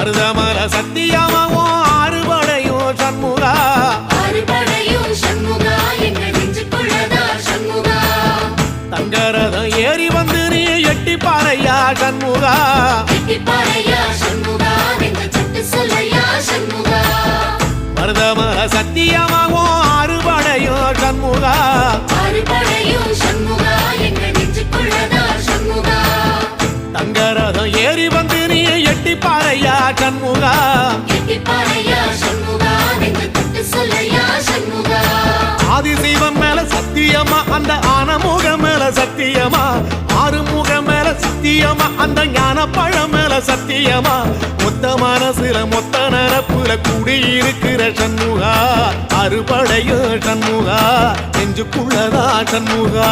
மருதமல சத்தியமாவோ அறுபடையும் சண்முகா தங்கரதம் ஏறி வந்து நீ எட்டி பாறையா சண்முகா மருதமல சத்தியமாவோ அறுபடையும் சண்முகா தங்கரதம் ஏறி வந்து நீ எட்டி பாறையா சண்முகா ஆதிசைவம் மேல சத்தியமா அந்த ஆனமுகம் மேல சத்தியமா ஆறுமுகம் மேல சத்தியமா அந்த ஞான பழம் மேல சத்தியமா மொத்த மனசுல மொத்த நரப்புல குடியிருக்கிற சண்முகா அறுபடையும் சண்முகா நெஞ்சுக்குள்ளதா சண்முகா